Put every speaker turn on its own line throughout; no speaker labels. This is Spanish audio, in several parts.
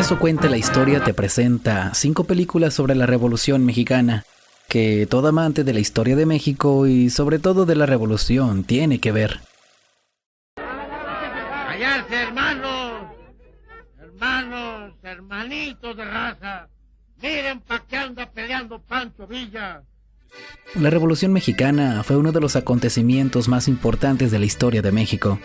Eso cuenta la historia te presenta 5 películas sobre la Revolución Mexicana, que todo amante de la historia de México y sobre todo de la Revolución tiene que ver.
¡Callarse, hermanos! Hermanos, hermanitos de raza, miren pa' qué anda peleando Pancho Villa.
La Revolución Mexicana fue uno de los acontecimientos más importantes de la historia de México.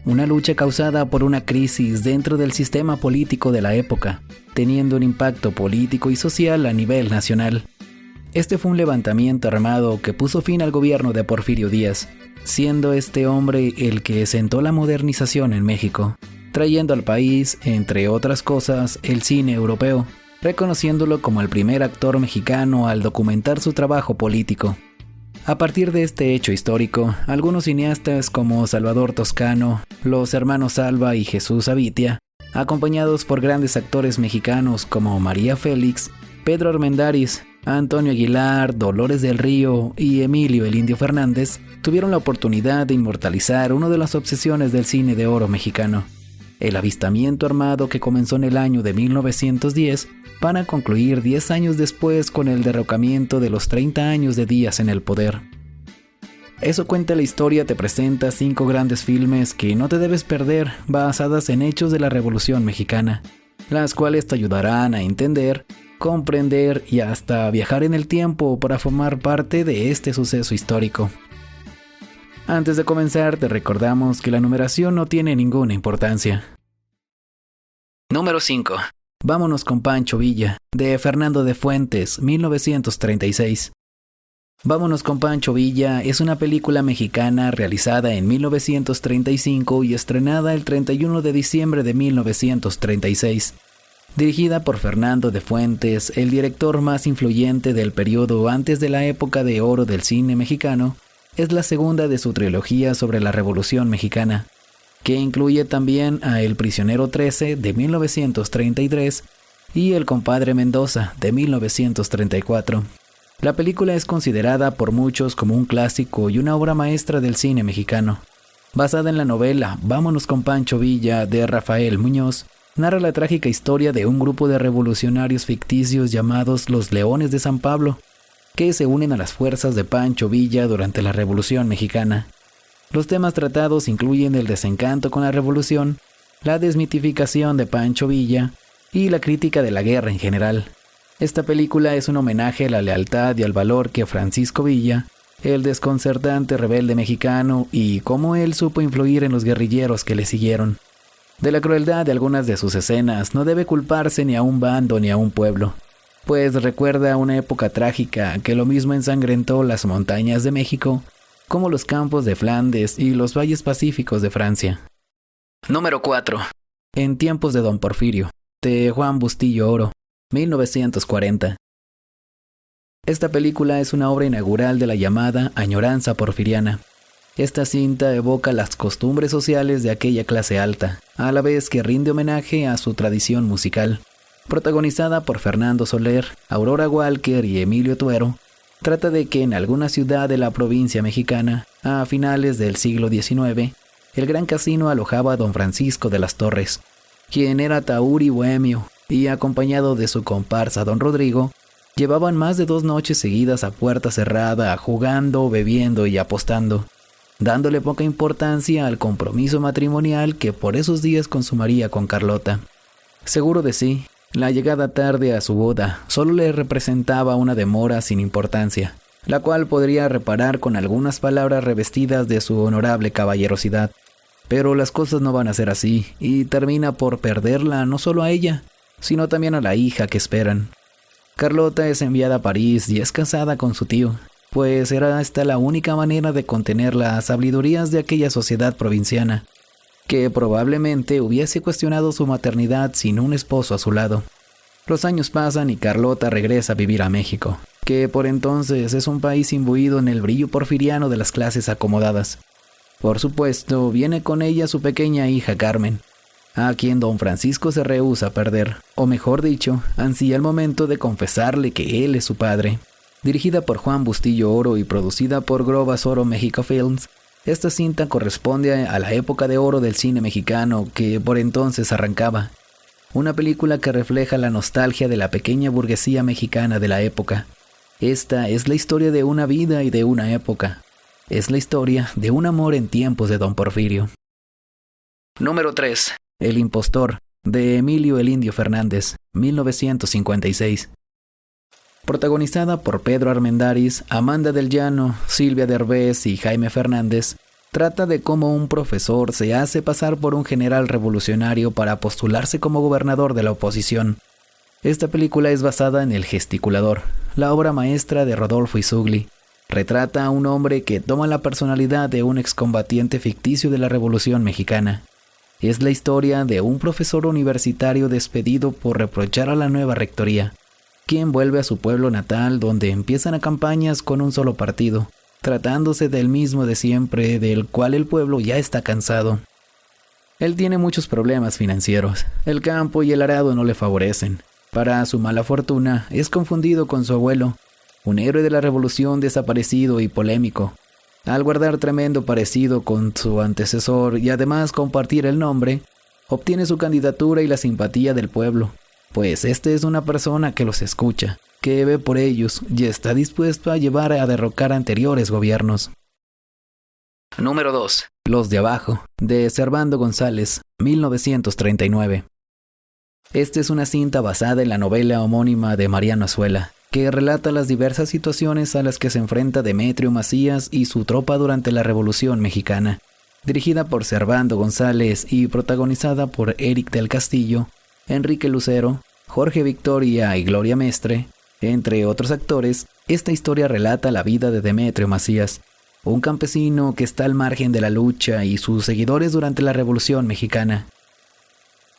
Una lucha causada por una crisis dentro del sistema político de la época, teniendo un impacto político y social a nivel nacional. Este fue un levantamiento armado que puso fin al gobierno de Porfirio Díaz, siendo este hombre el que sentó la modernización en México, trayendo al país, entre otras cosas, el cine europeo, reconociéndolo como el primer actor mexicano al documentar su trabajo político. A partir de este hecho histórico, algunos cineastas como Salvador Toscano, los hermanos Alba y Jesús Avitia, acompañados por grandes actores mexicanos como María Félix, Pedro Armendáriz, Antonio Aguilar, Dolores del Río y Emilio el Indio Fernández, tuvieron la oportunidad de inmortalizar una de las obsesiones del cine de oro mexicano, el avistamiento armado que comenzó en el año de 1910 para concluir 10 años después con el derrocamiento de los 30 años de Díaz en el poder. Eso cuenta la historia te presenta 5 grandes filmes que no te debes perder basadas en hechos de la Revolución Mexicana, las cuales te ayudarán a entender, comprender y hasta viajar en el tiempo para formar parte de este suceso histórico. Antes de comenzar te recordamos que la numeración no tiene ninguna importancia. Número 5. Vámonos con Pancho Villa, de Fernando de Fuentes, 1936. Vámonos con Pancho Villa es una película mexicana realizada en 1935 y estrenada el 31 de diciembre de 1936. Dirigida por Fernando de Fuentes, el director más influyente del periodo antes de la época de oro del cine mexicano, es la segunda de su trilogía sobre la Revolución Mexicana, que incluye también a El Prisionero 13 de 1933 y El Compadre Mendoza de 1934. La película es considerada por muchos como un clásico y una obra maestra del cine mexicano. Basada en la novela Vámonos con Pancho Villa de Rafael Muñoz, narra la trágica historia de un grupo de revolucionarios ficticios llamados los Leones de San Pablo, que se unen a las fuerzas de Pancho Villa durante la Revolución Mexicana. Los temas tratados incluyen el desencanto con la revolución, la desmitificación de Pancho Villa y la crítica de la guerra en general. Esta película es un homenaje a la lealtad y al valor que Francisco Villa, el desconcertante rebelde mexicano, y cómo él supo influir en los guerrilleros que le siguieron. De la crueldad de algunas de sus escenas no debe culparse ni a un bando ni a un pueblo, pues recuerda una época trágica que lo mismo ensangrentó las montañas de México como los campos de Flandes y los valles pacíficos de Francia. Número 4. En tiempos de Don Porfirio, de Juan Bustillo Oro, 1940. Esta película es una obra inaugural de la llamada añoranza porfiriana. Esta cinta evoca las costumbres sociales de aquella clase alta, a la vez que rinde homenaje a su tradición musical. Protagonizada por Fernando Soler, Aurora Walker y Emilio Tuero, trata de que en alguna ciudad de la provincia mexicana, a finales del siglo XIX, el Gran Casino alojaba a don Francisco de las Torres, quien era taur y bohemio, y acompañado de su comparsa don Rodrigo, llevaban más de 2 noches seguidas a puerta cerrada, jugando, bebiendo y apostando, dándole poca importancia al compromiso matrimonial que por esos días consumaría con Carlota. Seguro de sí, la llegada tarde a su boda solo le representaba una demora sin importancia, la cual podría reparar con algunas palabras revestidas de su honorable caballerosidad. Pero las cosas no van a ser así, y termina por perderla no solo a ella, sino también a la hija que esperan. Carlota es enviada a París y es casada con su tío, pues era esta la única manera de contener las sabidurías de aquella sociedad provinciana, que probablemente hubiese cuestionado su maternidad sin un esposo a su lado. Los años pasan y Carlota regresa a vivir a México, que por entonces es un país imbuido en el brillo porfiriano de las clases acomodadas. Por supuesto, viene con ella su pequeña hija Carmen, a quien don Francisco se rehúsa a perder, o mejor dicho, ansía el momento de confesarle que él es su padre. Dirigida por Juan Bustillo Oro y producida por Grobas Oro México Films, esta cinta corresponde a la época de oro del cine mexicano que por entonces arrancaba. una película que refleja la nostalgia de la pequeña burguesía mexicana de la época. Esta es la historia de una vida y de una época. Es la historia de un amor en tiempos de Don Porfirio. Número 3. El impostor, de Emilio el Indio Fernández, 1956. Protagonizada por Pedro Armendáriz, Amanda del Llano, Silvia Derbez y Jaime Fernández, trata de cómo un profesor se hace pasar por un general revolucionario para postularse como gobernador de la oposición. Esta película es basada en El Gesticulador, la obra maestra de Rodolfo Izugli. Retrata a un hombre que toma la personalidad de un excombatiente ficticio de la Revolución Mexicana. Es la historia de un profesor universitario despedido por reprochar a la nueva rectoría, quien vuelve a su pueblo natal donde empiezan a campañas con un solo partido, tratándose del mismo de siempre, del cual el pueblo ya está cansado. Él tiene muchos problemas financieros, el campo y el arado no le favorecen. Para su mala fortuna, es confundido con su abuelo, un héroe de la revolución desaparecido y polémico. Al guardar tremendo parecido con su antecesor y además compartir el nombre, obtiene su candidatura y la simpatía del pueblo, pues este es una persona que los escucha, que ve por ellos y está dispuesto a llevar a derrocar anteriores gobiernos. Número 2. Los de Abajo, de Servando González, 1939. Esta es una cinta basada en la novela homónima de Mariano Azuela, que relata las diversas situaciones a las que se enfrenta Demetrio Macías y su tropa durante la Revolución Mexicana. Dirigida por Servando González y protagonizada por Eric del Castillo, Enrique Lucero, Jorge Victoria y Gloria Mestre, entre otros actores, esta historia relata la vida de Demetrio Macías, un campesino que está al margen de la lucha y sus seguidores durante la Revolución Mexicana.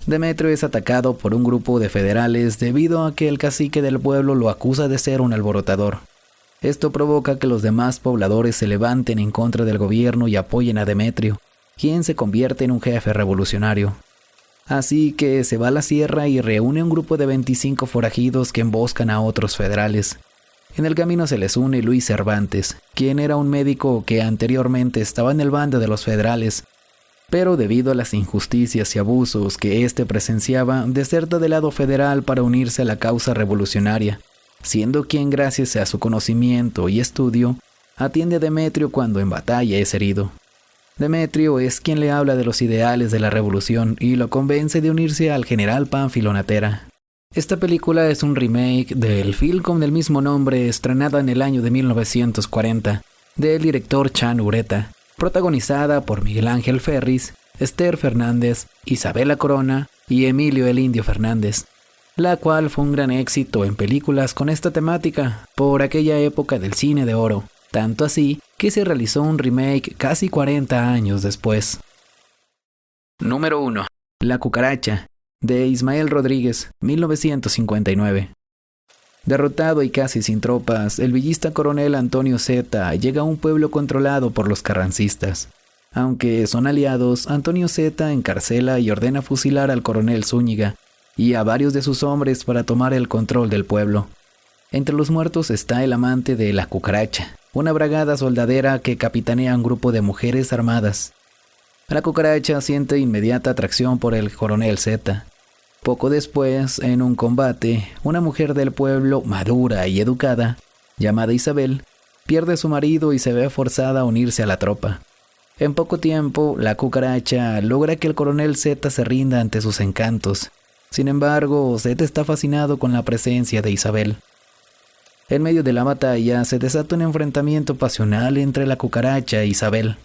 Demetrio es atacado por un grupo de federales debido a que el cacique del pueblo lo acusa de ser un alborotador. Esto provoca que los demás pobladores se levanten en contra del gobierno y apoyen a Demetrio, quien se convierte en un jefe revolucionario. Así que se va a la sierra y reúne un grupo de 25 forajidos que emboscan a otros federales. En el camino se les une Luis Cervantes, quien era un médico que anteriormente estaba en el bando de los federales, pero debido a las injusticias y abusos que éste presenciaba, deserta del lado federal para unirse a la causa revolucionaria, siendo quien, gracias a su conocimiento y estudio, atiende a Demetrio cuando en batalla es herido. Demetrio es quien le habla de los ideales de la revolución y lo convence de unirse al general Pánfilo Natera. Esta película es un remake del film con el mismo nombre, estrenada en el año de 1940, del director Chan Ureta, protagonizada por Miguel Ángel Ferris, Esther Fernández, Isabela Corona y Emilio el Indio Fernández, la cual fue un gran éxito en películas con esta temática por aquella época del cine de oro, tanto así que se realizó un remake casi 40 años después. Número 1. La cucaracha, de Ismael Rodríguez, 1959. Derrotado y casi sin tropas, el villista coronel Antonio Zeta llega a un pueblo controlado por los carrancistas. Aunque son aliados, Antonio Zeta encarcela y ordena fusilar al coronel Zúñiga y a varios de sus hombres para tomar el control del pueblo. Entre los muertos está el amante de la cucaracha, una bragada soldadera que capitanea un grupo de mujeres armadas. La cucaracha siente inmediata atracción por el coronel Zeta. Poco después, en un combate, una mujer del pueblo, madura y educada, llamada Isabel, pierde a su marido y se ve forzada a unirse a la tropa. En poco tiempo, la cucaracha logra que el coronel Zeta se rinda ante sus encantos. Sin embargo, Zeta está fascinado con la presencia de Isabel. En medio de la batalla, se desata un enfrentamiento pasional entre la cucaracha e Isabel.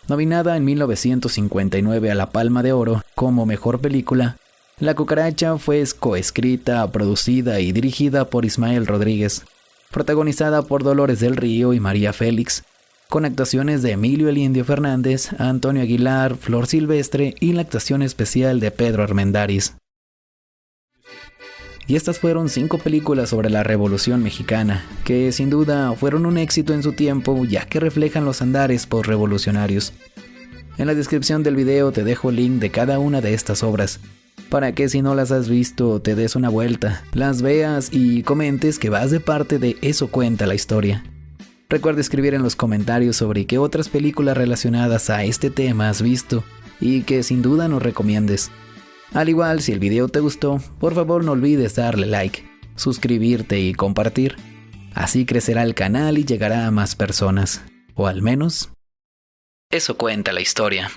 Nominada en 1959 a la Palma de Oro como mejor película, La cucaracha fue coescrita, producida y dirigida por Ismael Rodríguez, protagonizada por Dolores del Río y María Félix, con actuaciones de Emilio el Indio Fernández, Antonio Aguilar, Flor Silvestre y la actuación especial de Pedro Armendáriz. Y estas fueron 5 películas sobre la Revolución Mexicana, que sin duda fueron un éxito en su tiempo, ya que reflejan los andares postrevolucionarios. En la descripción del video te dejo el link de cada una de estas obras, para que si no las has visto te des una vuelta, las veas y comentes que vas de parte de Eso Cuenta la Historia. Recuerda escribir en los comentarios sobre qué otras películas relacionadas a este tema has visto y que sin duda nos recomiendes. Al igual, si el video te gustó, por favor no olvides darle like, suscribirte y compartir. Así crecerá el canal y llegará a más personas. O al menos, eso cuenta la historia.